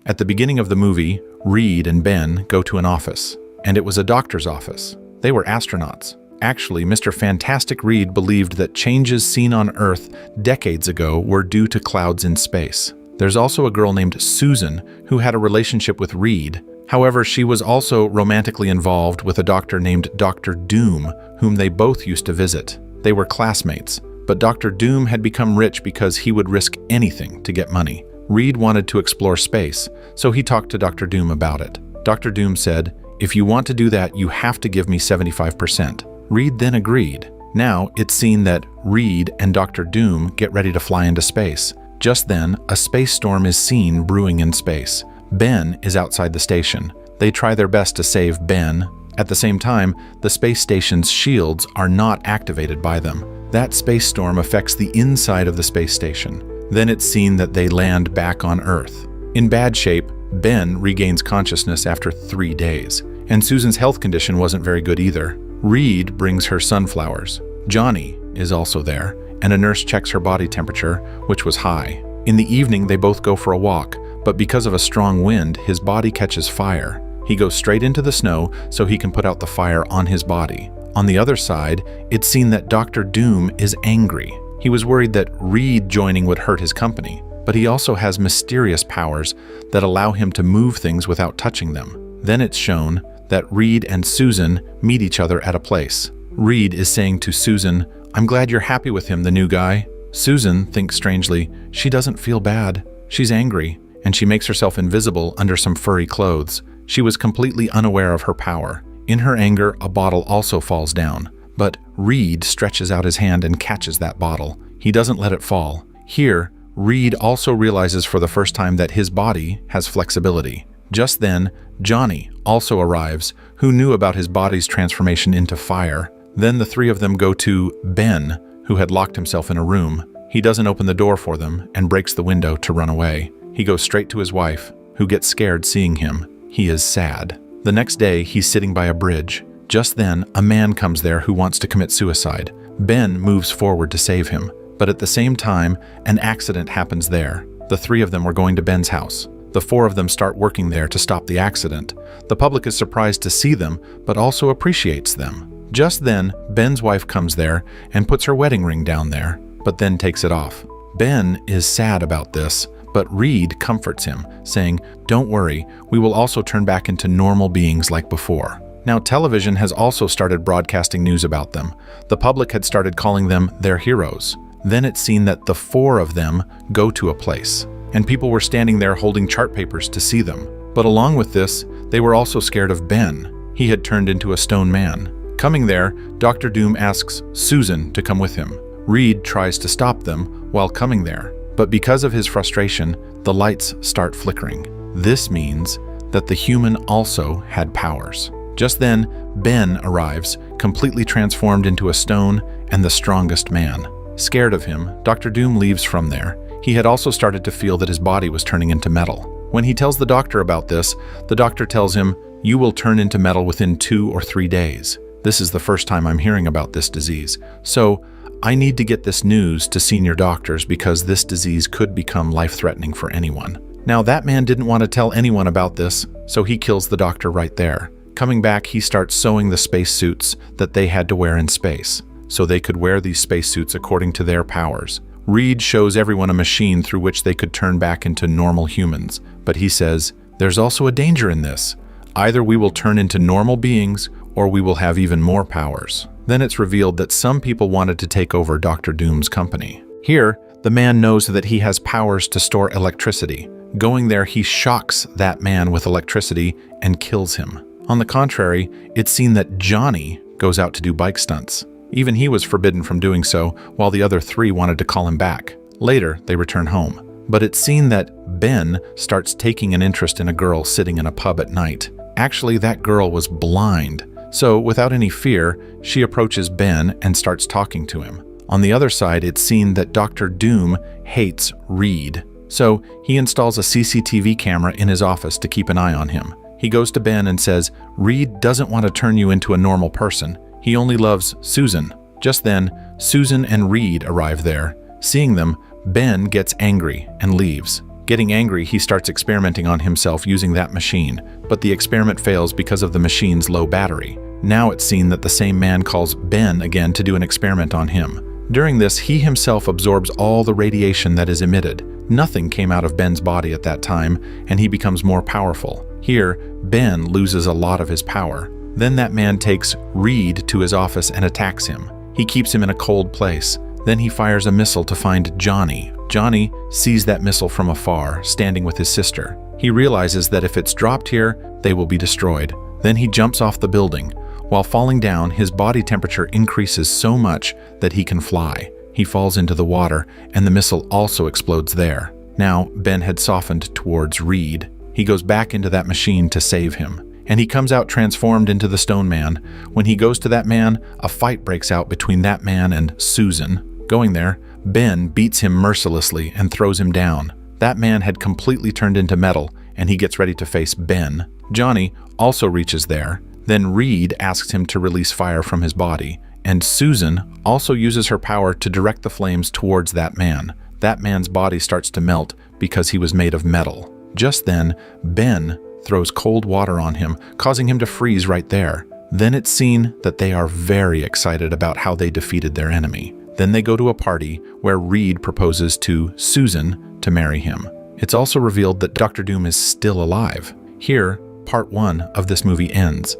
At the beginning of the movie, Reed and Ben go to an office, and it was a doctor's office. They were astronauts. Actually, Mr. Fantastic Reed believed that changes seen on Earth decades ago were due to clouds in space. There's also a girl named Susan who had a relationship with Reed. However, she was also romantically involved with a doctor named Dr. Doom, whom they both used to visit. They were classmates, but Dr. Doom had become rich because he would risk anything to get money. Reed wanted to explore space, so he talked to Dr. Doom about it. Dr. Doom said, "If you want to do that, you have to give me 75%. Reed then agreed. Now, it's seen that Reed and Dr. Doom get ready to fly into space. Just then, a space storm is seen brewing in space. Ben is outside the station. They try their best to save Ben. At the same time, the space station's shields are not activated by them. That space storm affects the inside of the space station. Then it's seen that they land back on Earth. In bad shape, Ben regains consciousness after 3 days, and Susan's health condition wasn't very good either. Reed brings her sunflowers. Johnny is also there, and a nurse checks her body temperature, which was high. In the evening, they both go for a walk, but because of a strong wind, his body catches fire. He goes straight into the snow so he can put out the fire on his body. On the other side, it's seen that Dr. Doom is angry. He was worried that Reed joining would hurt his company, but he also has mysterious powers that allow him to move things without touching them. Then it's shown that Reed and Susan meet each other at a place. Reed is saying to Susan, "I'm glad you're happy with him, the new guy." Susan thinks strangely, she doesn't feel bad. She's angry, and she makes herself invisible under some furry clothes. She was completely unaware of her power. In her anger, a bottle also falls down, but Reed stretches out his hand and catches that bottle. He doesn't let it fall. Here, Reed also realizes for the first time that his body has flexibility. Just then, Johnny also arrives, who knew about his body's transformation into fire. Then the three of them go to Ben, who had locked himself in a room. He doesn't open the door for them and breaks the window to run away. He goes straight to his wife, who gets scared seeing him. He is sad. The next day, he's sitting by a bridge. Just then, a man comes there who wants to commit suicide. Ben moves forward to save him, but at the same time, an accident happens there. The three of them were going to Ben's house. The four of them start working there to stop the accident. The public is surprised to see them, but also appreciates them. Just then, Ben's wife comes there and puts her wedding ring down there, but then takes it off. Ben is sad about this, but Reed comforts him, saying, "Don't worry, we will also turn back into normal beings like before." Now, television has also started broadcasting news about them. The public had started calling them their heroes. Then it's seen that the four of them go to a place, and people were standing there holding chart papers to see them. But along with this, they were also scared of Ben. He had turned into a stone man. Coming there, Dr. Doom asks Susan to come with him. Reed tries to stop them while coming there, but because of his frustration, the lights start flickering. This means that the human also had powers. Just then, Ben arrives, completely transformed into a stone and the strongest man. Scared of him, Dr. Doom leaves from there. He had also started to feel that his body was turning into metal. When he tells the doctor about this, the doctor tells him, "You will turn into metal within 2 or 3 days. This is the first time I'm hearing about this disease. So, I need to get this news to senior doctors because this disease could become life-threatening for anyone." Now, that man didn't want to tell anyone about this, so he kills the doctor right there. Coming back, he starts sewing the spacesuits that they had to wear in space, so they could wear these spacesuits according to their powers. Reed shows everyone a machine through which they could turn back into normal humans, but he says, "There's also a danger in this. Either we will turn into normal beings, or we will have even more powers." Then it's revealed that some people wanted to take over Dr. Doom's company. Here, the man knows that he has powers to store electricity. Going there, he shocks that man with electricity and kills him. On the contrary, it's seen that Johnny goes out to do bike stunts. Even he was forbidden from doing so, while the other three wanted to call him back. Later, they return home. But it's seen that Ben starts taking an interest in a girl sitting in a pub at night. Actually, that girl was blind. So, without any fear, she approaches Ben and starts talking to him. On the other side, it's seen that Dr. Doom hates Reed. So, he installs a CCTV camera in his office to keep an eye on him. He goes to Ben and says, "Reed doesn't want to turn you into a normal person. He only loves Susan." Just then, Susan and Reed arrive there. Seeing them, Ben gets angry and leaves. Getting angry, he starts experimenting on himself using that machine, but the experiment fails because of the machine's low battery. Now it's seen that the same man calls Ben again to do an experiment on him. During this, he himself absorbs all the radiation that is emitted. Nothing came out of Ben's body at that time, and he becomes more powerful. Here, Ben loses a lot of his power. Then that man takes Reed to his office and attacks him. He keeps him in a cold place. Then he fires a missile to find Johnny. Johnny sees that missile from afar, standing with his sister. He realizes that if it's dropped here, they will be destroyed. Then he jumps off the building. While falling down, his body temperature increases so much that he can fly. He falls into the water, and the missile also explodes there. Now, Ben had softened towards Reed. He goes back into that machine to save him, and he comes out transformed into the Stone Man. When he goes to that man, a fight breaks out between that man and Susan. Going there, Ben beats him mercilessly and throws him down. That man had completely turned into metal, and he gets ready to face Ben. Johnny also reaches there. Then Reed asks him to release fire from his body, and Susan also uses her power to direct the flames towards that man. That man's body starts to melt because he was made of metal. Just then, Ben throws cold water on him, causing him to freeze right there. Then it's seen that they are very excited about how they defeated their enemy. Then they go to a party where Reed proposes to Susan to marry him. It's also revealed that Dr. Doom is still alive. Here, part 1 of this movie ends.